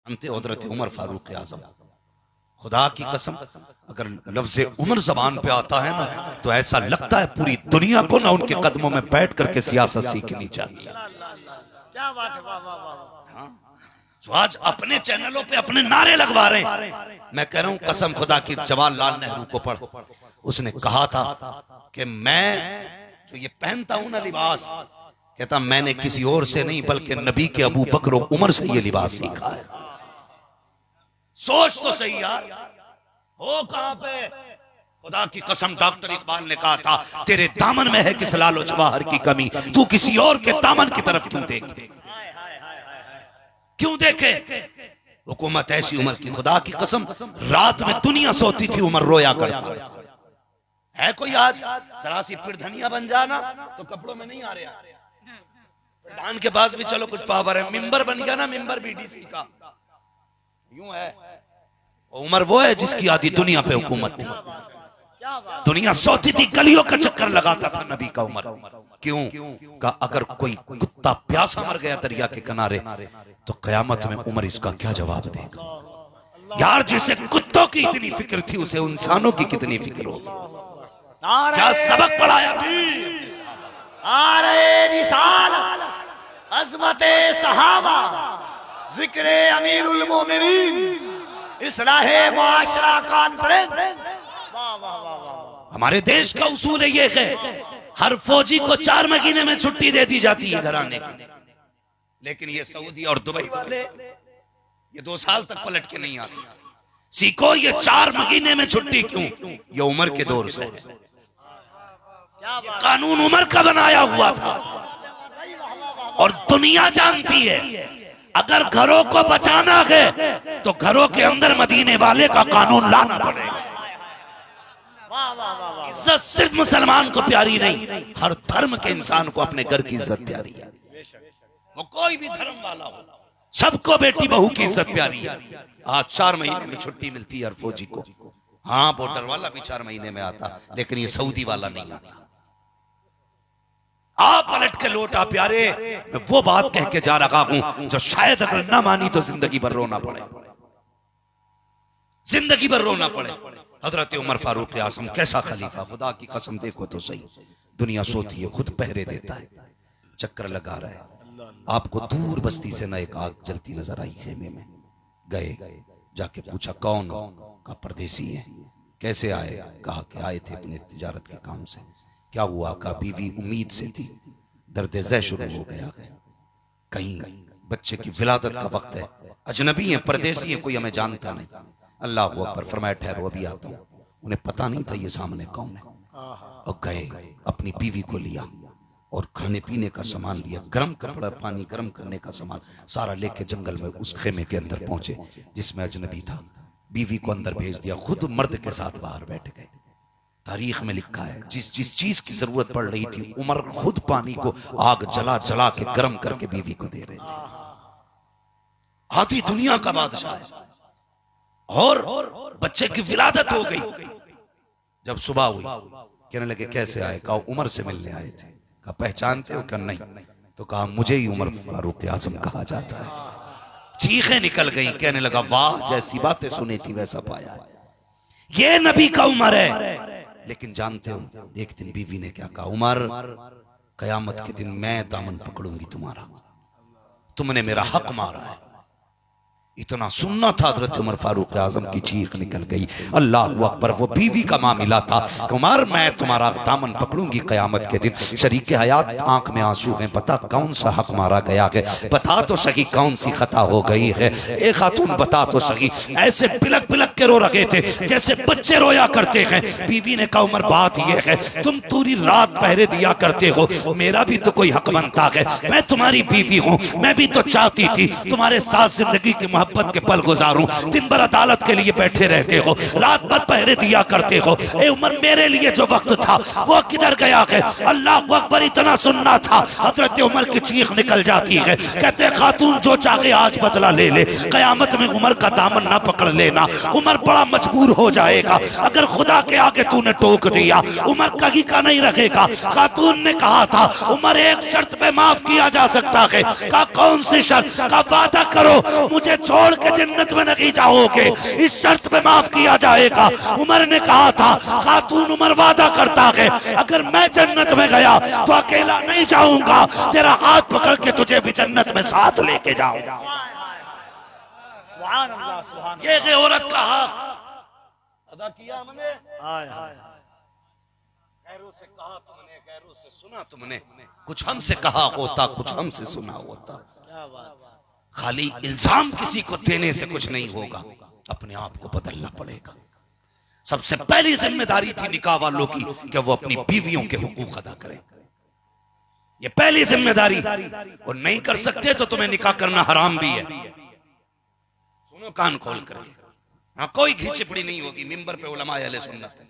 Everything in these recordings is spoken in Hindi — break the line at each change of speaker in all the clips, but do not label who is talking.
जानते हजरत उमर फारूक आजम, खुदा की कसम अगर लफ्ज़ उमर जबान पे आता है ना तो ऐसा लगता है पूरी दुनिया को ना उनके कदमों में बैठ करके सियासत सीखनी चाहिए।
क्या बात है, वाह वाह वाह।
हाँ? जो आज अपने चैनलों पे अपने नारे लगवा रहे हैं, मैं कह रहा हूं कसम खुदा की, जवाहरलाल नेहरू को पढ़, उसने कहा था कि मैं जो ये पहनता हूं ना लिबास, कहता मैंने किसी और से नहीं बल्कि नबी के अबू बकर और उमर से ये लिबास सीखा है। सोच तो सही यार, हो कहां पे? खुदा की कसम डॉक्टर इकबाल ने कहा था तेरे दामन में है किस लालो जवाहर की कमी, तू किसी और के दामन की तरफ क्यों देखे, क्यों देखे? हुकूमत ऐसी उमर की, खुदा की कसम रात में दुनिया सोती थी, उमर रोया करता था। है कोई आज सरासी पिरधनिया बन जाना तो कपड़ों में नहीं आ रहा, प्रधान के पास भी चलो कुछ पावर है, मिंबर बन गया ना, मिंबर बीडीसी का, यूं है। उमर वो है जिसकी आधी दुनिया पे हुकूमत थी, दुनिया सोती थी, गलियों का चक्कर लगाता था नबी का उमर। क्यों? का अगर कोई कुत्ता प्यासा मर गया दरिया के किनारे तो कयामत में उमर इसका क्या जवाब देगा? यार जैसे कुत्तों की इतनी फिक्र थी उसे इंसानों की कितनी फिक्र होगी? क्या सबक पढ़ाया थी?
आरे रिसाल अज़मते सहाबा जिक्रे अमीरुल मोमिनीन इस्लाहे मुआशरा कॉन्फ्रेंस। वाह वाह वाह वाह।
हमारे देश का उसूल ये है हर फौजी को 4 महीने में छुट्टी दे दी जाती है घर आने की, लेकिन ये सऊदी और दुबई वाले ये 2 साल तक पलट के नहीं आते। सीखो ये 4 महीने में छुट्टी क्यों? ये उमर के दौर से है, कानून उमर का बनाया हुआ था। और दुनिया जानती है अगर घरों को बचाना है तो घरों के अंदर मदीने वाले का कानून लाना पड़ेगा। इज्जत सिर्फ मुसलमान को प्यारी नहीं, हर धर्म के इंसान को अपने घर की इज्जत प्यारी है, वो कोई भी धर्म वाला हो, सबको बेटी बहू की इज्जत प्यारी है। आज 4 महीने में छुट्टी मिलती है हर फौजी को। हाँ बॉर्डर वाला भी 4 महीने में आता, लेकिन ये सऊदी वाला नहीं आता। आप पलट के लौटा प्यारे, मैं वो बात कह के जा रहा हूं जो शायद अगर ना मानी तो जिंदगी भर रोना पड़े, जिंदगी भर रोना पड़े। हजरत उमर फारूक आजम कैसा खलीफा, खुदा की कसम देखो तो सही, दुनिया सोती है खुद पहरे देता है, चक्कर लगा रहा है। आपको दूर बस्ती से ना एक आग जलती नजर आई, खेमे में गए, जाके पूछा कौन? का परदेसी है। कैसे आए? कहा कि आए थे अपने तिजारत के काम से। क्या हुआ? का बीवी उम्मीद से थी, दर्द ज़ै शुरू हो गया, कहीं बच्चे की विलादत का वक्त है, अजनबी है, परदेसी है, कोई हमें जानता नहीं। अल्लाह अकबर, फरमाया ठहरो अभी आता हूं। उन्हें पता नहीं था ये सामने कौन है, और गए अपनी बीवी को लिया और खाने पीने का सामान लिया, गर्म कपड़ा, पानी गर्म करने का सामान सारा लेके जंगल में उस खेमे के अंदर पहुंचे जिसमें अजनबी था। बीवी को अंदर भेज दिया, खुद मर्द के साथ बाहर बैठ गए। तारीख में लिखा है जिस चीज की जरूरत पड़ रही थी उमर खुद पानी को आग जला जला के गर्म करके बीवी को दे रहे थे। आधी दुनिया का बादशाह है और बच्चे की विलादत हो गई। जब सुबह हुई कहने लगे कैसे आए? कहा उमर से मिलने आए थे। कहा पहचानते हो? कहा नहीं। तो कहा मुझे ही उमर फारूक आजम कहा जाता है। चीखें निकल गई, कहने लगा वाह, जैसी बातें सुनी थी वैसा पाया, ये नबी का उमर है। लेकिन जानते हो एक दिन बीवी ने क्या कहा? उमर कयामत के दिन मैं दामन पकड़ूंगी तुम्हारा, तुमने मेरा हक मारा है। इतना सुनना था, हजरत उमर फारूक आजम की चीख निकल गई, अल्लाह अकबर। वो बीवी का मामला था, उमर मैं तुम्हारा दामन पकड़ूंगी कयामत के दिन। शरीक हयात आंख में आंसू हैं, बता कौन सा हक मारा गया है, बता तो सही कौन सी खता हो गई है। एक खातून बता तो सही। ऐसे बिलक बिलक के रो रहे थे जैसे बच्चे रोया करते हैं। बीवी ने कहा उमर बात यह है तुम पूरी रात पहरे दिया करते हो, मेरा भी तो कोई हक बनता है, मैं तुम्हारी बीवी हूँ, मैं भी तो चाहती थी तुम्हारे साथ जिंदगी की मोहब्बत के पल गुजारूं। दिन भर अदालत के लिए बैठे रहते हो, रात भर पहरे दिया करते हो। ए उमर मेरे लिए जो वक्त था वो किधर गया है? अल्लाह अकबर। इतना सुनना था, हजरत उमर की चीख निकल जाती है। कहते खातून जो चाहे आज बदला ले ले, कयामत में उमर का दामन ना पकड़ लेना, उमर बड़ा मजबूर हो जाएगा। अगर खुदा के आगे तूने टोक दिया उमर कहीं का नहीं रखेगा। खातून ने कहा था उमर एक शर्त पे माफ किया जा सकता है। का कौन सी शर्त? का वादा करो मुझे छोड़ के जन्नत में नहीं जाओगे, इस शर्त पे माफ किया जाएगा। उमर ने कहा था, खातून उमर वादा करता है अगर मैं जन्नत में गया तो अकेला नहीं जाऊंगा, तेरा हाथ पकड़ के तुझे भी जन्नत में साथ लेके जाऊंगा।
सुभान अल्लाह, सुभान
ये है औरत का हक अदा किया हमने। गैरों से कहा तुमने, गैरों से सुना तुमने, कुछ हमसे कहा होता, कुछ हमसे सुना होता।
क्या बात।
खाली इल्जाम किसी को देने से कुछ नहीं होगा, अपने आप को बदलना पड़ेगा। सबसे पहली जिम्मेदारी थी निकाह वालों की कि वो अपनी बीवियों के हुकूक अदा करें। ये पहली जिम्मेदारी, और नहीं कर सकते तो तुम्हें निकाह करना हराम भी है। सुनो कान खोल करके, हाँ कोई घिचिपड़ी नहीं होगी। मिंबर पे उलमा अहले सुन्नत है,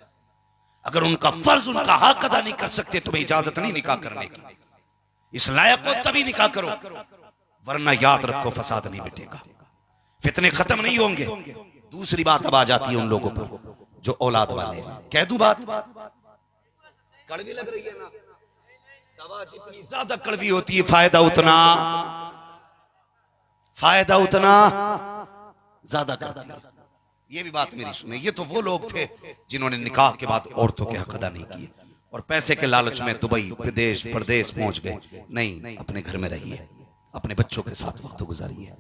अगर उनका फर्ज उनका हक अदा नहीं कर सकते तुम्हें इजाजत नहीं निकाह करने की। इस लायक को तभी निकाह करो, वरना याद रखो फसाद नहीं मिटेगा, फितने खत्म नहीं होंगे। दूसरी बात अब आ जाती है उन लोगों पर जो औलाद वाले हैं। कह दूं बात, कड़वी लग रही है ना, दवा जितनी ज्यादा कड़वी होती है फायदा उतना ज्यादा करती है। ये भी बात मेरी सुने, ये तो वो लोग थे जिन्होंने निकाह के बाद औरतों के हक अदा नहीं किए और पैसे के लालच में दुबई विदेश परदेश पहुंच गए। नहीं, अपने घर में रहिए, अपने बच्चों के साथ वक्त गुजारिए,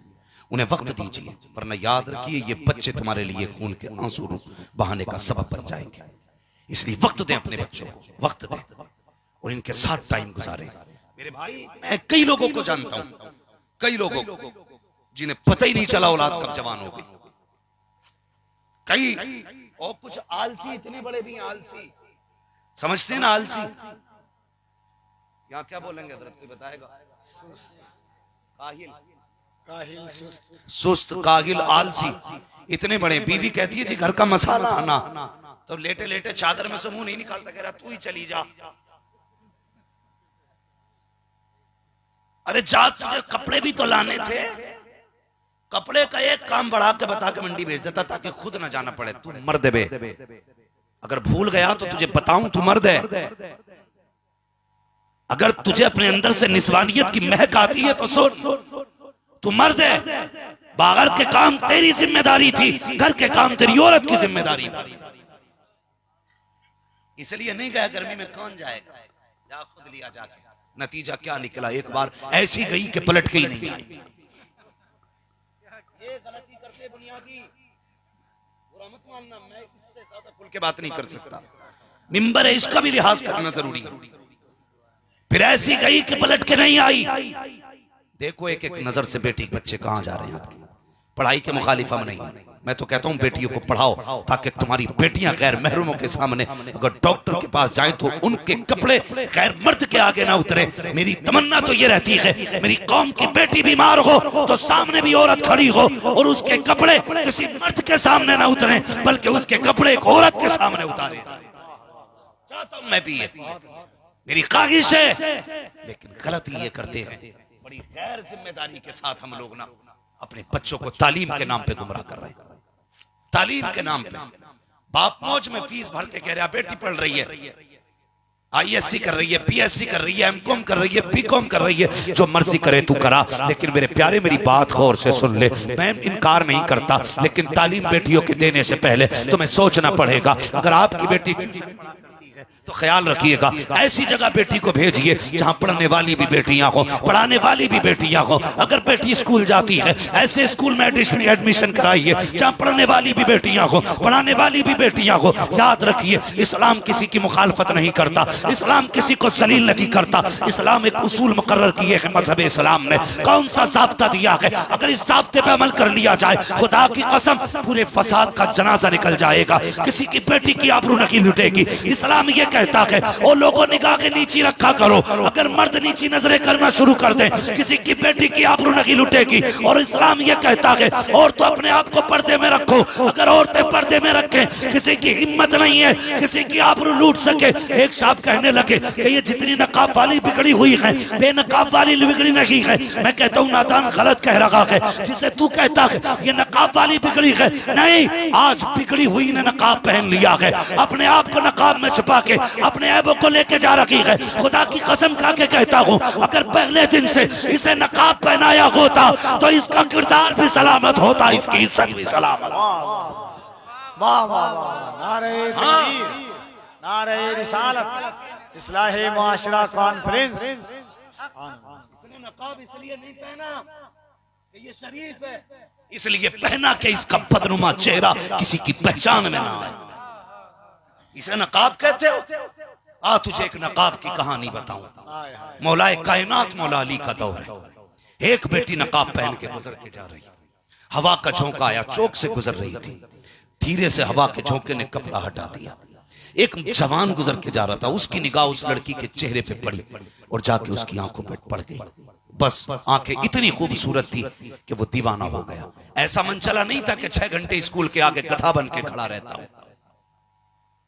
उन्हें वक्त दीजिए, वरना याद रखिए ये बच्चे तुम्हारे लिए खून के आंसू बहाने का सबब बन जाएंगे। इसलिए वक्त दें अपने बच्चों को, वक्त दें और इनके साथ टाइम गुजारें। मेरे भाई, मैं कई लोगों को जानता हूं, कई लोगों को जिन्हें पता ही नहीं चला औलाद कब जवान हो गई। कई और कुछ आलसी, इतने बड़े भी आलसी, समझते हैं ना आलसी। यहाँ क्या बोलेंगे हजरत, कोई बताएगा? काहिल, सुस्त, काहिल, आलसी, इतने बड़े। बीवी कहती है जी घर का मसाला आना, तो लेटे लेटे चादर में से मुंह नहीं निकालता, कह रहा तू ही चली जा। अरे जा, तुझे कपड़े भी तो लाने थे। कपड़े का एक काम बढ़ा के बता के मंडी भेज देता ताकि खुद ना जाना पड़े। तू मर्द बे, अगर भूल गया तो तुझे बताऊं तू मर्द है। अगर तुझे अपने अंदर से निस्वानियत की महक आती है तो सुन, तू मर्द है। बाहर के काम तेरी जिम्मेदारी थी, घर के काम तेरी औरत की जिम्मेदारी। इसलिए नहीं गया, गर्मी में कौन जाएगा, जा खुद लिया जाके। नतीजा क्या निकला, एक बार ऐसी गई कि पलट के ही नहीं आई। ये गलती करते बुनियादी, बुरा मत मानना, मैं इससे ज्यादा खुल के बात नहीं कर सकता। मिंबर है, इसका भी लिहाज करना जरूरी है। फिर ऐसी गई कि पलट के नहीं आई। देखो एक एक नजर से बेटी के बच्चे कहां जा रहे हैं आपके। पढ़ाई के मुखालिफ हम नहीं, मैं तो कहता हूं बेटियों को पढ़ाओ ताकि तुम्हारी बेटियां गैर महरूमों के सामने अगर डॉक्टर के पास जाएं तो उनके कपड़े गैर मर्द के आगे ना उतरे। मेरी तमन्ना तो ये रहती है मेरी कौम की बेटी बीमार हो तो सामने भी औरत खड़ी हो और उसके कपड़े किसी मर्द के सामने ना उतरे, बल्कि उसके कपड़े एक औरत के सामने उतारे। चाहता हूं मैं भी, ये मेरी ख्वाहिश है, लेकिन गलती ये करते हैं, बड़ी गैर जिम्मेदारी के साथ हम लोग ना अपने बच्चों को तालीम के नाम पे गुमराह कर रहे हैं। तालीम के नाम पे बाप मौज में फीस भर के कह रहा बेटी पढ़ रही है, आईएससी कर रही है, पीएससी कर रही है, एमकॉम कर रही है, बीकॉम कर रही है, जो मर्जी करे तू करा। लेकिन मेरे प्यारे मेरी बात गौर से सुन ले, मैं इनकार नहीं करता, लेकिन तालीम बेटियों के देने से पहले तुम्हें सोचना पड़ेगा। अगर आपकी बेटी तो ख्याल रखिएगा ऐसी जगह बेटी को भेजिए जहां पढ़ने वाली भी बेटियां हो, पढ़ाने वाली भी बेटियां हो। अगर बेटी स्कूल जाती है ऐसे स्कूल में एडमिशन कराइए जहां पढ़ने वाली भी बेटियां हो, पढ़ाने वाली भी बेटियां हो। याद रखिए इस्लाम किसी की मुखालफत नहीं करता, इस्लाम किसी को जलील नहीं करता। इस्लाम एक उसूल मुकर्रर किए है मजहब इस्लाम ने, कौन सा ज़ाब्ता दिया है, अगर इस ज़ाब्ते पे अमल कर लिया जाए खुदा की कसम पूरे फसाद का जनाजा निकल जाएगा, किसी की बेटी की आबरू नहीं लुटेगी। इस्लाम ये कहता है ओ लोगों निगाह के नीचे रखा करो, अगर मर्द नीची नजरें करना शुरू कर दे किसी की बेटी की आबरू नहीं लुटेगी। और इस्लाम ये कहता है और तो अपने आप को पर्दे में रखो, अगर औरतें पर्दे में रखें किसी की हिम्मत नहीं है किसी की आबरू लूट सके। एक साहब कहने लगे कि ये जितनी नकाब वाली बिगड़ी हुई है बेनकाब वाली बिगड़ी नहीं है। मैं कहता हूँ नादान गलत कह रहा है, जिसे तू कहता है ये नकाब वाली बिगड़ी है, नहीं, आज बिगड़ी हुई ने नकाब पहन लिया है, अपने आप को नकाब में छुपा के अपने ऐबों को लेके जा रखी है। खुदा की कसम खा के कहता हूँ, अगर पहले दिन से इसे नकाब पहनाया होता तो इसका किरदार भी सलामत होता, इसकी इज्जत भी सलामत।
वाह वाह वाह, नारे तकबीर, नारे रिसालत, इस्लाहे मुआशरा कॉन्फ्रेंस।
इसने नकाब इसलिए नहीं पहना कि ये शरीफ है, इसलिए पहना कि इसका बदनुमा चेहरा किसी की पहचान में ना आए। इसे नकाब कहते हो? आ तुझे एक नकाब की कहानी बताऊं। मौलाए कायनात मौला अली का दौर है। एक बेटी नकाब पहन के गुजर के जा रही, हवा का झोंका आया, चौक से गुजर रही थी, धीरे से हवा के झोंके ने कपड़ा हटा दिया। एक जवान गुजर के जा रहा था, उसकी निगाह उस लड़की के चेहरे पे पड़ी और जाके उसकी आंखों पे पड़ गई। बस आंखें इतनी खूबसूरत थी कि वो दीवाना हो गया। ऐसा मन चला नहीं था कि 6 घंटे स्कूल के आगे गधा बन के खड़ा रहता हो,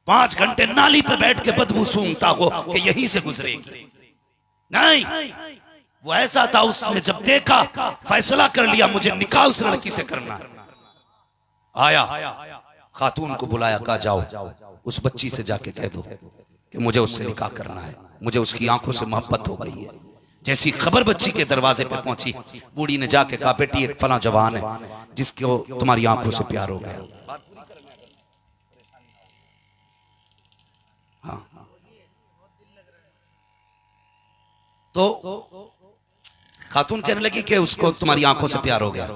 5 घंटे नाली पे बैठ के बदबू सूंघता हो कि यहीं से गुजरेगी। नहीं, वो ऐसा था, उसने जब देखा फैसला कर लिया मुझे निकाह उस लड़की से करना है। आया, खातून को बुलाया, कहा जाओ उस बच्ची से जाके कह दो कि मुझे उससे निकाह करना है, मुझे उसकी आंखों से मोहब्बत हो गई है। जैसी खबर बच्ची के दरवाजे पे पहुंची, बूढ़ी ने जाके कहा, बेटी एक फला जवान है जिसको तुम्हारी आंखों से प्यार हो गया। हाँ, तो खातून कहने लगी कि उसको तुम्हारी आंखों से प्यार हो गया।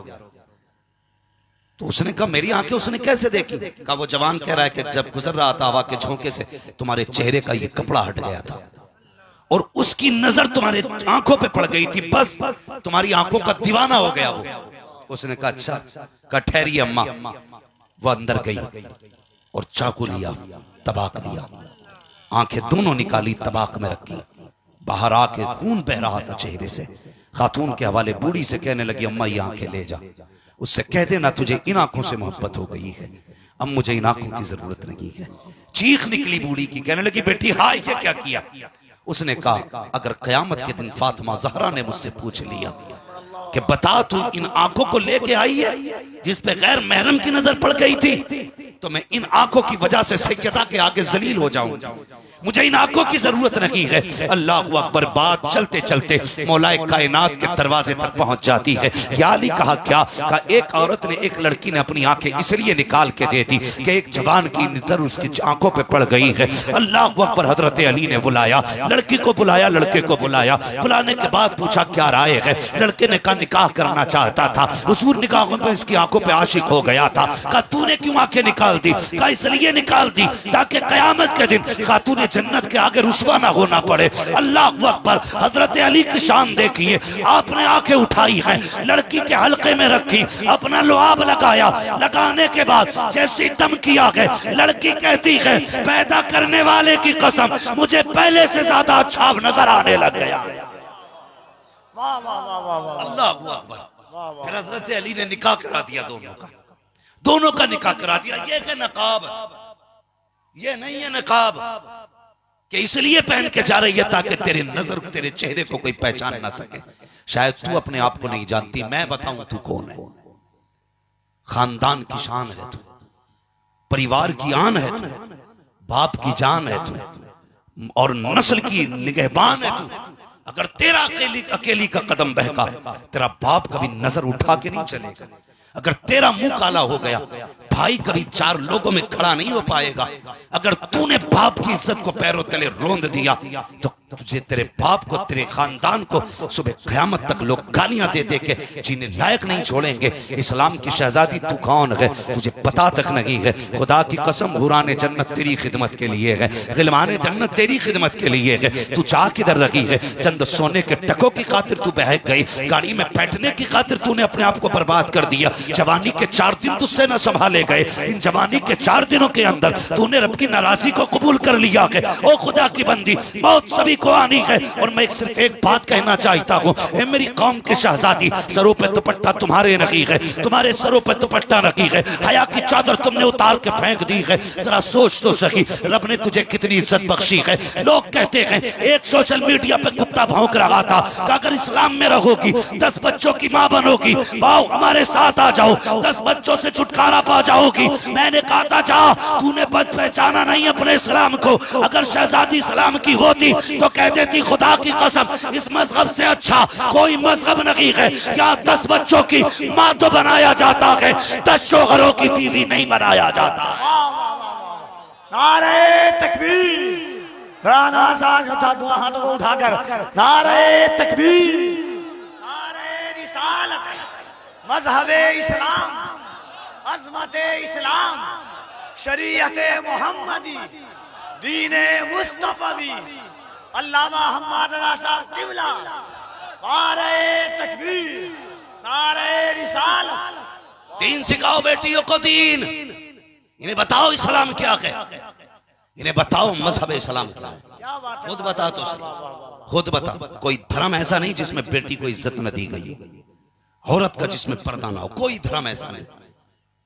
तो उसने कहा मेरी आंखें उसने कैसे देखी? कहा वो जवान कह रहा है कि जब गुजर रहा था हवा के झोंके से तुम्हारे चेहरे का ये कपड़ा हट गया था और उसकी नजर तुम्हारे आंखों पे पड़ गई थी, बस तुम्हारी आंखों का दीवाना हो गया वो। उसने कहा अच्छा। कहा ठहरिए अम्मा। वो अंदर गई और चाकू लिया, तबाक लिया, आंखें दोनों निकाली, तबाक में रखी, बाहर आके खून बह रहा था चेहरे से। खातून के हवाले बूढ़ी से कहने लगी, अम्मा ये आंखें ले जा, उससे कह देना तुझे इन आंखों से मोहब्बत हो गई है, अब मुझे इन आंखों की जरूरत नहीं है। चीख निकली बूढ़ी की, कहने लगी बेटी हाय ये क्या किया? उसने कहा अगर कयामत के दिन फातिमा ज़हरा ने मुझसे पूछ लिया कि बता तू इन आंखों को लेके आई है जिस पे गैर महरम की नजर पड़ गई थी, तो मैं इन आंखों की वजह से सैयदा के आगे जलील हो जाऊंगा, मुझे इन आंखों की जरूरत नहीं है। अल्लाह अकबर। बात चलते चलते मौलाए कायनात के दरवाजे तक पहुंच जाती है। या अली कहा क्या? कहा एक औरत ने, एक लड़की ने अपनी आंखें इसलिए निकाल के दे दी कि एक जवान की नजर उसकी आंखों पे पड़ गई है। अल्लाह अकबर। हजरत अली ने बुलाया, लड़की को बुलाया, लड़के को बुलाया। बुलाने के बाद पूछा क्या राय है? लड़के ने कहा निकाह करना चाहता था, हुजूर निकाह में इसकी आंखों पे आशिक हो गया था। कहा तूने क्यों आंखें निकाल दी? कहा इसलिए निकाल दी ताकि कयामत के दिन खातून जन्नत के आगे रुस्वा ना होना पड़े। अल्लाह अकबर। हजरत अली की शान देखिए, आपने आंखें उठाई है, लड़की के हल्के में रखी, अपना लुआब लगाया, लगाने के बाद जैसी दम किया गया, लड़की कहती है पैदा करने वाले की कसम मुझे पहले से ज्यादा अच्छा नजर आने लग गया।
वाह वाह वाह वाह वाह,
अल्लाह अकबर। फिर हजरत अली ने निकाह करा दिया, दोनों का निकाह करा दिया। ये है नकाब, ये नहीं है नकाब कि इसलिए पहन के जा रही है ताकि तेरे नजर, तेरे चेहरे को कोई पहचान ना सके। शायद तू अपने आप को नहीं जानती, मैं बताऊं तू कौन है। खानदान की शान है तू, परिवार की आन है तू, बाप की जान है तू और नस्ल की निगहबान है तू। अगर तेरा अकेली का कदम बहका, तेरा बाप कभी नजर उठा के नहीं चलेगा। अगर तेरा मुंह काला हो गया, भाई कभी 4 लोगों में खड़ा नहीं हो पाएगा। अगर तूने बाप की इज्जत को पैरों तले रोंद दिया तो तुझे, तेरे बाप को, तेरे खानदान को सुबह क़यामत तक लोग गालियां दे दे के जीने लायक नहीं छोड़ेंगे। इस्लाम की शहजादी तू कौन है तुझे पता तक नहीं है। खुदा की कसम हुराने जन्नत तेरी खिदमत के लिए है, गिलमाने जन्नत तेरी खिदमत के लिए है। तू चाह किधर रही है? चंद सोने के टकों की खातिर तू बहक गई, गाड़ी में बैठने की खातिर तूने अपने आप को बर्बाद कर दिया। जवानी के 4 दिन तुझसे न संभाले गए, इन जवानी के 4 दिनों के अंदर तूने रब की नाराजगी को कबूल कर लिया। ओ खुदा की बंदी, मौत सभी को आनी है। और मैं सिर्फ एक बात कहना चाहता हूँ, मेरी कौम के शहजादी, सरों पे दुपट्टा तुम्हारे नकी है, तुम्हारे सरों पे दुपट्टा नकी है, हया की चादर तुमने उतार के फेंक दी है। जरा सोच तो सही, रब ने तुझे कितनी इज्जत बख्शी है। लोग कहते हैं, एक सोशल मीडिया पे कुत्ता भौंक रहा था कि अगर इस्लाम में रहोगी 10 बच्चों की माँ बनोगी, वाओ हमारे साथ आ जाओ, 10 बच्चों से छुटकारा पा जाओगी। मैंने कहा था जा, तूने पहचाना नहीं अपने इस्लाम को। अगर शहजादी इस्लाम की होती तो कह देती खुदा की कसम इस मजहब से अच्छा कोई मजहब नहीं है। यहाँ 10 बच्चों की माँ तो बनाया जाता है, 10 शोहरों की बीवी नहीं बनाया जाता।
नारे तकबीर, हाथों को उठाकर नारे तकबीर, नारे रिसालत, मजहबे इस्लाम, अज़मते इस्लाम, शरीयते मोहम्मदी, दीने मुस्तफवी, अल्लामा हम्मद रज़ा साहब क़िबला, नारे तकबीर, नारे रिसालत।
दीन सिखाओ बेटियों को, दीन। इन्हें बताओ इस्लाम क्या है, इन्हें बताओ मजहब इस्लाम क्या है। खुद बता तो सही, खुद बता। कोई धर्म ऐसा नहीं जिसमें बेटी को इज्जत न दी गई, औरत का जिसमें पर्दा ना हो, कोई धर्म ऐसा नहीं।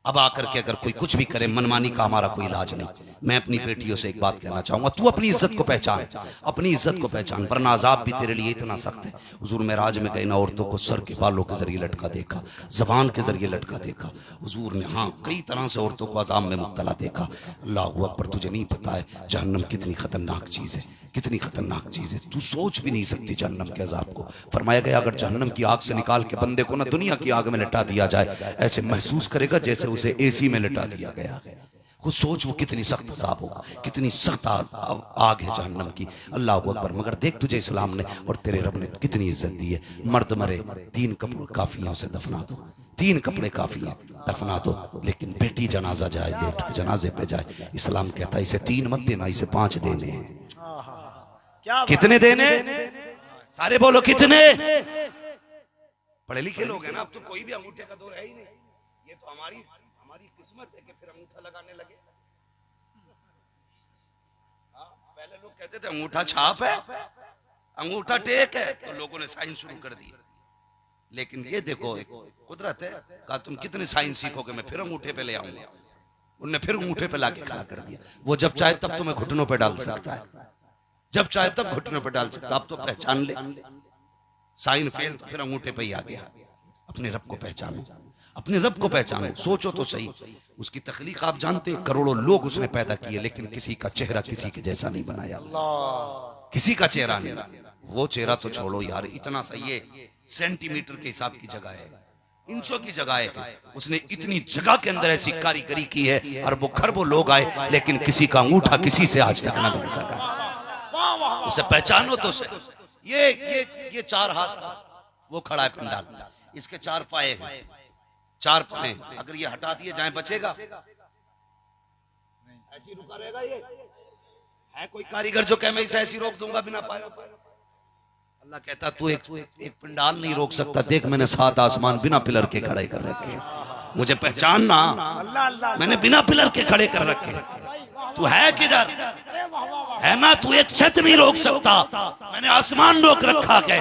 अब आकर के अगर कोई कुछ भी करे, मनमानी का हमारा कोई इलाज नहीं। मैं अपनी बेटियों से एक बात कहना चाहूंगा, तू अपनी इज्जत को पहचान, अपनी इज्जत को पहचान, वरना अजाब भी तेरे लिए इतना सख्त है। हुजूर मेराज में गए ना, औरतों को सर के बालों के जरिए लटका देखा, जबान के जरिए लटका देखा हुजूर ने। हाँ, कई तरह से औरतों को अजाब में मुब्तला देखा। अल्लाह अकबर, तुझे नहीं पता है जहन्नम कितनी खतरनाक चीज है, कितनी खतरनाक चीज है, तू सोच भी नहीं सकती जहन्नम के अजाब को। फरमाया गया अगर जहन्नम की आग से निकाल के बंदे को ना दुनिया की आग में लटा दिया जाए, ऐसे महसूस करेगा जैसे उसे एसी में लटा दिया गया। खुद सोच वो कितनी सख्त अजाब होगा, कितनी सख्त आग है जहन्नम की। अल्लाह अकबर। मगर देख तुझे इस्लाम ने और तेरे रब ने कितनी इज्जत दी है। मर्द मरे 3 कपड़े काफी हैं, उसे दफना दो, 3 कपड़े काफी हैं, दफना दो। लेकिन बेटी जनाजा जाए, लेट जनाजे पे जाए, इस्लाम कहता है इसे 3 मत देना, इसे 5 देने हैं। कितने देने? सारे बोलो कितने? पढ़े लिखे लोग हैं ना, अब तो कोई भी अंगूठे का दौर है ही नहीं। ये तो हमारी किस्मत है कि फिर अंगूठा लगाने लगे। पहले लोग कहते थे अंगूठा छाप है, अंगूठा टेक है, तो लोगों ने साइंस शुरू कर दी। लेकिन ये देखो एक कुदरत है, कहा तुम कितने साइंस सीखोगे, मैं फिर अंगूठे पे ले आऊंगा। उनने फिर अंगूठे पे लाके खड़ा कर दिया। वो जब चाहे तब तुम्हें घुटनों पे डाल सकता है, जब चाहे तब घुटनों पे डाल सकता। अब तो पहचान ले, साइन फेल तो फिर अंगूठे पे ही आ गया। अपने रब को पहचानो, अपने रब को पहचानो। सोचो तो सही, उसकी तख्लीक आप जानते हैं, करोड़ों लोग उसने पैदा किए, लेकिन किसी का चेहरा किसी के जैसा नहीं बनाया, किसी का चेहरा नहीं। वो चेहरा तो छोड़ो यार, इतना सही है, सेंटीमीटर के हिसाब की जगह है, इंचों की जगह है। उसने इतनी जगह के अंदर ऐसी कारीगरी की है, अरबों खरबों लोग आए, लेकिन किसी का अंगूठा किसी से आज तक ना मिल सका। उसे पहचानो तो सही। ये 4 हाथ, वो खड़ा है पंडाल, इसके 4 पाए हैं, 4 पाए। अगर ये हटा दिए जाए बचेगा? ऐसी रुका रहेगा? ये है कोई कारीगर जो कहे मैं इसे ऐसी रोक दूंगा बिना पाए? अल्लाह कहता तू एक पंडाल नहीं रोक सकता। देख मैंने 7 आसमान बिना पिलर के खड़े कर रखे, मुझे पहचानना, मैंने बिना पिलर के खड़े कर रखे। तू है किधर? है ना, तू एक छत नहीं रोक सकता, मैंने आसमान रोक रखा है।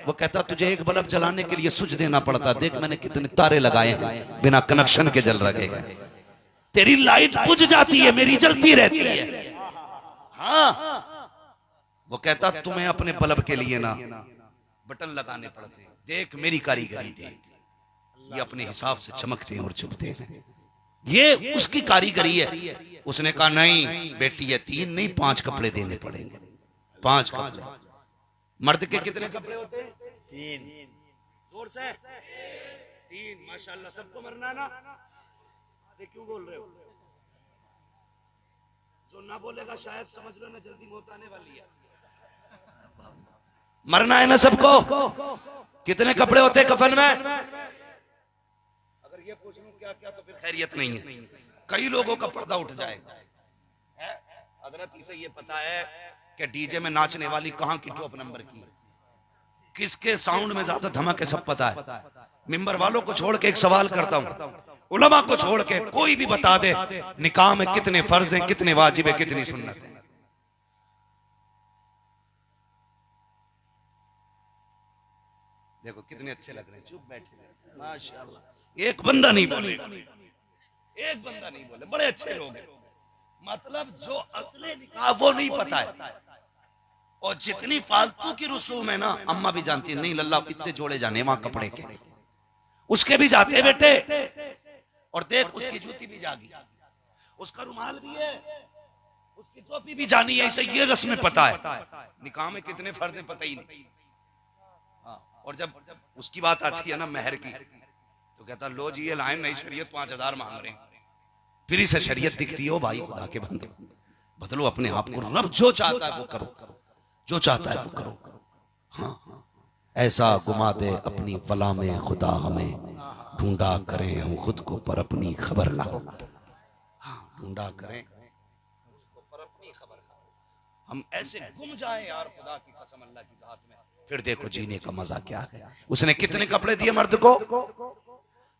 वो कहता तुझे एक बल्ब जलाने के लिए स्विच देना पड़ता, देख मैंने कितने तारे लगाए हैं बिना कनेक्शन के जल रहे हैं। तेरी लाइट बुझ जाती है, मेरी जलती रहती है। हाँ, वो कहता तुम्हें अपने बल्ब के लिए ना बटन लगाने पड़ते, देख मेरी कारीगरी देख, ये अपने हिसाब से चमकते हैं और चुभते हैं, ये उसकी कारीगरी है। उसने कहा नहीं बेटी है, 3 नहीं 5 कपड़े देने पड़ेंगे, 5 कपड़े। मर्द के कितने कपड़े होते हैं? 3। जोर से 3। माशाल्लाह, सबको मरना है ना? आधे क्यों बोल रहे हो? जो ना बोलेगा शायद समझ लो ना जल्दी मौत आने वाली है। मरना है ना सबको? कितने कपड़े होते हैं कफन में? अगर ये पूछ लूं क्या क्या तो फिर खैरियत नहीं है। कई लोगों का पर्दा उठ जाएगा। हजरत इसे ये पता है कि डीजे में नाचने वाली कहां की टॉप नंबर की, किसके साउंड में ज्यादा धमाके सब पता है। मिंबर वालों को छोड़ के एक सवाल करता हूं, उलमा को छोड़ के कोई भी बता दे निकाह में कितने फर्ज हैं, कितने वाजिब है, कितनी सुन्नत है? देखो कितने अच्छे लग रहे हैं, चुप बैठे रहे, माशाल्लाह। एक बंदा नहीं बोले, एक बंदा नहीं बोले, बड़े अच्छे लोग हैं। मतलब जो असली निकाह वो नहीं पता है, और जितनी फालतू की रसूम है ना, अम्मा भी जानती है, नहीं लल्ला कितने जोड़े जाने वहां कपड़े के, उसके भी जाते बेटे। और देख उसकी जूती भी जागी, उसका रुमाल भी है, उसकी टोपी भी जानी है, इसे ये रस्में पता है। निकाह में कितने फर्ज है पता ही नहीं। और जब उसकी बात आती है ना महर की, तो कहता लो जी ये लाइन नहीं, शरीयत 5000 मांग रहे हैं। फिर इसे शरीयत दिखती हो, भाई खुदा के बंदे बदलो अपने आप को, रब जो चाहता है वो करो, जो चाहता है वो करो। हाँ ऐसा घुमा दे अपनी फला में खुदा हमें, ढूंढा करें हम खुद को पर अपनी खबर ना हो। ढूंढा करें पर अपनी खबर ना हो, हम ऐसे गुम जाएं यार खुदा की कसम अल्लाह की जात में, फिर देखो जीने का मजा क्या है। उसने कितने कपड़े दिए मर्द को,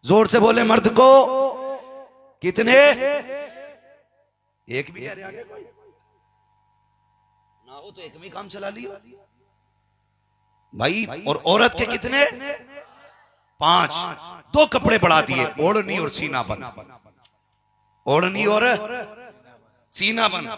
जोर से बोले मर्द को कितने? एक भी आगे कोई ना हो तो एक में काम चला लियो भाई। और औरत के कितने? 5। 2 कपड़े बढ़ा दिए, ओढ़नी और सीना बंद, ओढ़नी और सीना बंद,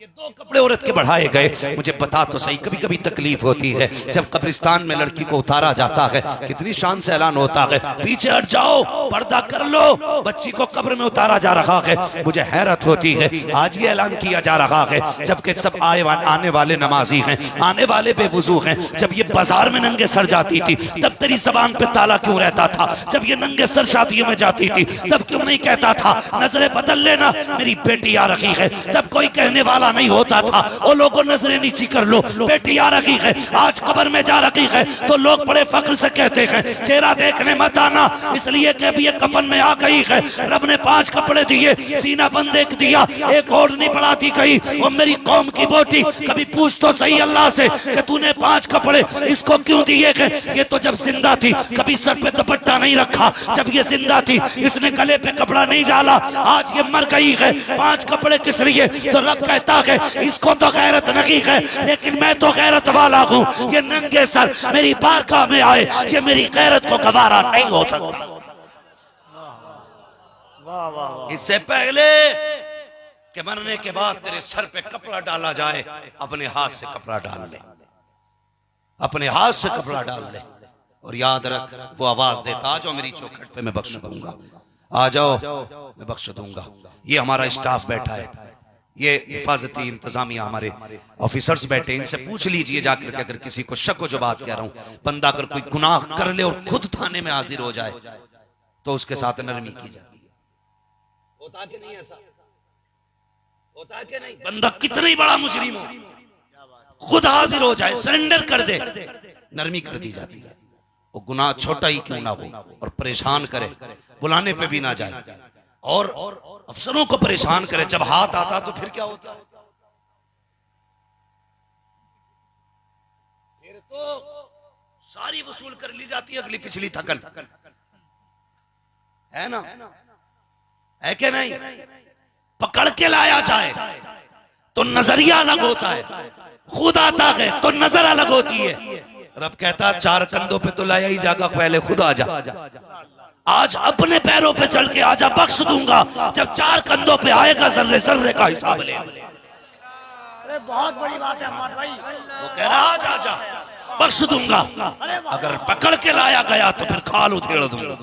ये 2 कपड़े औरत के बढ़ाए गए। मुझे बता तो सही, कभी कभी तकलीफ होती है जब कब्रिस्तान में लड़की को उतारा जाता है, कितनी शान से ऐलान होता है पीछे हट जाओ, पर्दा कर लो, बच्ची को कब्र में उतारा जा रहा है। मुझे हैरत होती है, आज ये ऐलान किया जा रहा है जबकि सब आने वाले नमाजी हैं, आने वाले बेवुजू हैं। जब ये बाजार में नंगे सर जाती थी तब तेरी जबान पे ताला क्यों रहता था? जब ये नंगे सर शादियों में जाती थी तब क्यों नहीं कहता था नजरें बदल लेना मेरी बेटी आ रही है? तब कोई कहने वाला नहीं होता था, ओ लोगों नजरें नीची कर लो, बेटी आ रही है। आज कब्र में जा रही है तो लोग बड़े फख्र से कहते हैं चेहरा देखने मत आना, इसलिए कि अभी ये कफन में आ गई है। रब ने 5 कपड़े दिए, सीना बंद एक दिया, एक ओढ़नी बढ़ाती गई। वो मेरी कौम की बेटी, कभी पूछ तो सही अल्लाह से कि तूने 5 कपड़े इसको क्यों दिए गए? ये तो जब जिंदा थी कभी सर पे दुपट्टा नहीं रखा, जब ये जिंदा थी इसने गले पे कपड़ा नहीं डाला, आज ये मर गई है, 5 कपड़े किस लिए? तो रब कहता है इसको तो गैरत नहीं है, लेकिन मैं तो गैरत वाला हूँ। ये नंगे सर मेरी बारगाह में आए, ये मेरी गैरत को गवारा नहीं हो सकता। इससे पहले कि मरने के बाद तेरे सर पे कपड़ा डाला जाए, अपने हाथ से कपड़ा डाल ले, अपने हाथ से कपड़ा डाल ले। और याद रख वो आवाज देता आ जाओ मेरी चौखट पे मैं बख्श दूंगा, आ जाओ मैं बख्श दूंगा। ये हमारा स्टाफ बैठा है, ये हिफाजती इंतजामिया हमारे ऑफिसर्स बैठे, इनसे पूछ लीजिए जाकर के अगर किसी को शक हो जो बात कह रहा हूं, बंदा अगर कोई गुनाह कर ले और खुद थाने में हाजिर हो जाए तो उसके साथ नरमी की जाती है। होता कि नहीं ऐसा? होता है कि नहीं? बंदा कितना ही बड़ा मुजरिम हो, खुद हाजिर हो जाए, सरेंडर कर दे, नरमी कर दी जाती है। वो गुनाह छोटा ही क्यों ना हो और परेशान करे, बुलाने पे भी ना जाए और अफसरों को परेशान करे, जब हाथ आता तो फिर क्या होता? फिर तो सारी वसूल कर ली जाती है, अगली पिछली थकन है ना, है कि नहीं? पकड़ के लाया जाए तो नजरिया अलग होता है, खुद आता है तो नजर अलग होती है। रब कहता 4 कंधों पे तो लाया ही जाएगा, पहले खुद आ जा, आज अपने पैरों पे चल के आजा, बख्श दूंगा। जब 4 कंधों पे आएगा जर्रे जर्रे का हिसाब ले।
अरे बहुत बड़ी बात है अमान भाई,
वो कह रहा आज आजा बख्श दूंगा, अगर पकड़ के लाया गया तो फिर खाल उधेड़ दूंगा,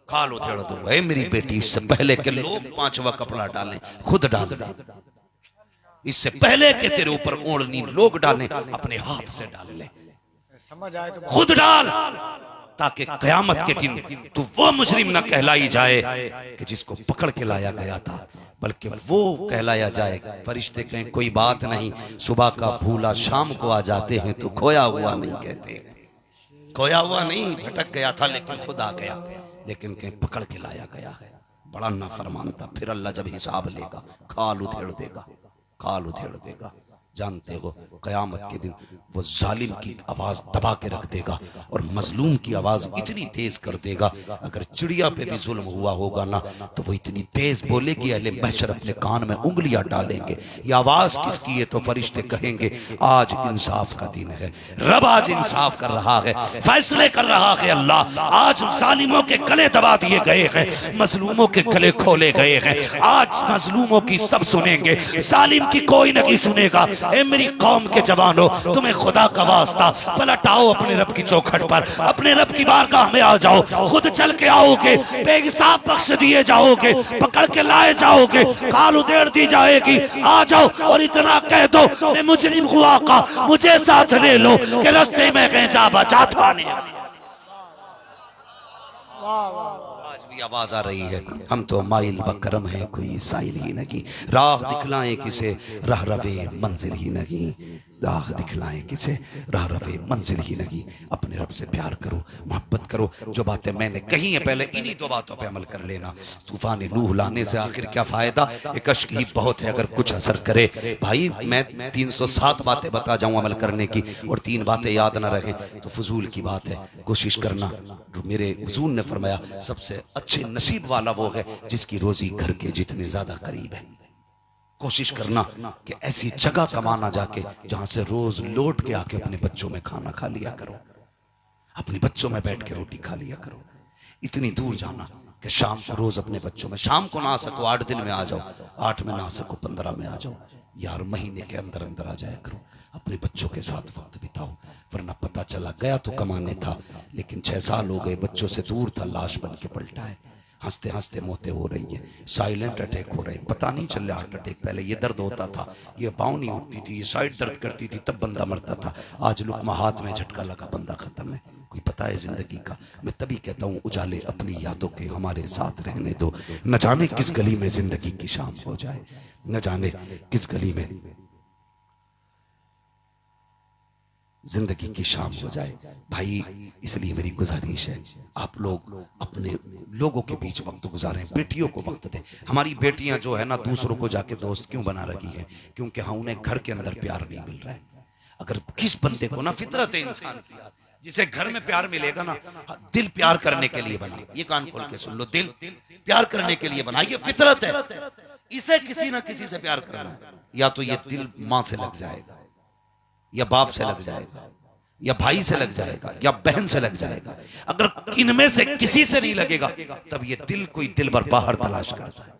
खाल उधेड़ दूंगा। मेरी बेटी इससे पहले के लोग 5वां कपड़ा डालें खुद डाल, इससे पहले के तेरे ऊपर ओढ़नी लोग डालें अपने हाथ से डाल ले,
समझ आए तो
खुद डाल, ताकि कयामत के दिन तू वो मुजरिम न कहलाई जाए कि जिसको पकड़ के लाया गया था, बल्कि वो कहलाया जाए फरिश्ते कहें कोई बात नहीं, सुबह का फूला शाम को आ जाते हैं तो खोया हुआ नहीं कहते, खोया हुआ नहीं, भटक गया था लेकिन खुद आ गया, लेकिन कहीं पकड़ के लाया गया है। बड़ा नाफरमान था। फिर अल्लाह जब हिसाब लेगा खाल उधेड़ देगा, खाल उधेड़ देगा। जानते हो कयामत के दिन वो जालिम की आवाज दबा के रख देगा और मजलूम की आवाज इतनी तेज कर देगा, अगर चिड़िया पे भी जुल्म हुआ होगा ना तो वो इतनी तेज बोलेगी अहले महशर अपने कान में उंगलियां डालेंगे। ये आवाज किसकी है? तो फरिश्ते कहेंगे आज इंसाफ का दिन है, रब आज इंसाफ कर रहा है, फैसले कर रहा है अल्लाह। आज जालिमों के गले दबा दिए गए हैं, मजलूमों के गले खोले गए हैं। आज मजलूमों की सब सुनेंगे, जालिम की कोई नहीं सुनेगा। ए मेरी कौम के जवानों, तुम्हें खुदा का वास्ता पलट आओ अपने रब की चौखट पर, अपने रब की बारगाह में आ जाओ। खुद चल के आओगे, बेहिसाब बख्श दिए जाओगे, पकड़ के लाए जाओगे, काल उधेड़ दी जाएगी। आ जाओ और इतना कह दो मैं मुजरिम हुआ का मुझे साथ ले लो कि रास्ते में कहीं जा बचा था नहीं। आज भी आवाज आ रही है, हम तो माइल बकरम है कोई साइल ही नहीं, राह दिखलाएं किसे राह रवे मंजिल ही नहीं, राह दिखलाएं किसे राह रवे मंजिल ही नहीं। अपने रब से प्यार करो, मोहब्बत करो। जो बातें मैंने कही है पहले इन्हीं दो बातों पे अमल कर लेना। तूफान नूह लाने से आखिर क्या फायदा, एक अश्क ही बहुत है अगर कुछ असर करे। भाई मैं 307 बातें बता जाऊं अमल करने की और 3 बातें याद ना रखें तो फजूल की बात है। कोशिश करना, मेरे हुजूर ने फरमाया सबसे अच्छे नसीब वाला वो है जिसकी रोजी घर के जितने ज्यादा करीब है। कोशिश करना कि ऐसी जगह कमाना जाके जहां से रोज लौट के आके अपने बच्चों में खाना खा लिया करो, अपने बच्चों में बैठ के रोटी खा लिया करो। इतनी दूर जाना कि शाम को रोज अपने बच्चों में, शाम को ना आ सको 8 दिन में आ जाओ, 8 में ना आ सको 15 में आ जाओ यार, महीने के अंदर अंदर आ जाया करो। अपने बच्चों के साथ वक्त बिताओ, वरना पता चला गया तो कमाने था लेकिन 6 साल हो गए, बच्चों से दूर था, लाश बन के पलटा है। हंसते हंसते मौतें हो रही है, साइलेंट अटैक हो रहे हैं, पता नहीं चल रहा हार्ट अटैक। पहले ये दर्द होता था, ये पाँव नहीं उठती थी, ये साइड दर्द करती थी, तब बंदा मरता था। आज लुकमा हाथ में झटका लगा बंदा खत्म है। कोई पता है जिंदगी का? मैं तभी कहता हूँ उजाले अपनी यादों के हमारे साथ रहने दो, न जाने किस गली में जिंदगी की शाम हो जाए, न जाने किस गली में जिंदगी की शाम हो जाए। भाई इसलिए मेरी गुजारिश है आप लोग अपने लोगों के बीच वक्त गुजारें, बेटियों को वक्त दें। हमारी बेटियां जो है ना दूसरों को जाके दोस्त क्यों बना रही है? क्योंकि हाँ उन्हें घर के अंदर प्यार नहीं मिल रहा है। अगर किस बंदे को ना फितरत है इंसान की, जिसे घर में प्यार मिलेगा ना, दिल प्यार करने के लिए बना, ये कान खोल के सुन लो, दिल प्यार करने के लिए बना, ये फितरत है। इसे किसी ना किसी से प्यार करना, या तो ये दिल माँ से लग जाएगा, या बाप से लग जाएगा, या भाई से लग जाएगा, या बहन से लग जाएगा। अगर इनमें से किसी से नहीं लगेगा तब ये दिल कोई दिल भर बाहर तलाश करता है,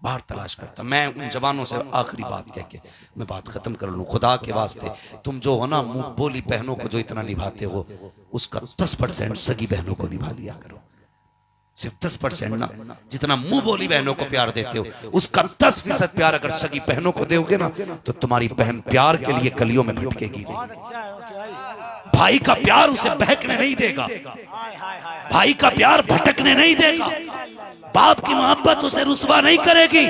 बाहर तलाश करता। मैं उन जवानों से आखिरी बात कह के मैं बात खत्म कर लूं, खुदा के वास्ते तुम जो हो ना मुंह बोली बहनों को जो इतना निभाते हो, उसका 10% सगी बहनों को निभा लिया करो। सिर्फ 10% ना, जितना मुंह बोली बहनों को प्यार देते हो उसका 10% प्यार अगर सगी बहनों को दोगे ना तो तुम्हारी बहन प्यार के लिए गलियों में भटकेगी नहीं। भाई का प्यार उसे बहकने नहीं देगा, भाई का प्यार भटकने नहीं देगा, बाप की मोहब्बत उसे रुसवा नहीं करेगी।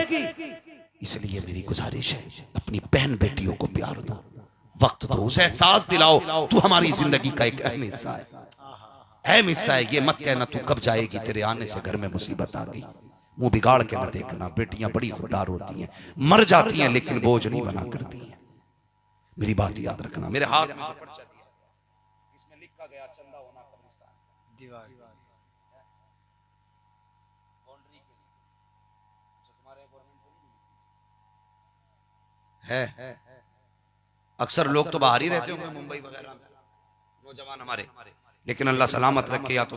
इसलिए मेरी गुजारिश है अपनी बहन बेटियों को प्यार दो, वक्त दो, उसे एहसास दिलाओ तू हमारी जिंदगी का एक अहम हिस्सा है, अहम हिस्सा है। ये मत कहना तू कब जाएगी, तेरे आने से घर में मुसीबत आ गई। मुंह बिगाड़ के न देखना, बेटियां बड़ी खुददार होती हैं, मर जाती हैं लेकिन बोझ नहीं बना करती हैं। मेरी बात याद रखना। मेरे हाथ में जो पर्चा दिया इसमें लिखा गया चंदा होना कब्रिस्तान दीवार बाउंड्री के लिए, जो तुम्हारे गवर्नमेंट से नहीं है। अक्सर लोग तो बाहर ही रहते होंगे मुंबई वगैरह में, नौजवान हमारे, लेकिन अल्लाह सलामत रखे या तो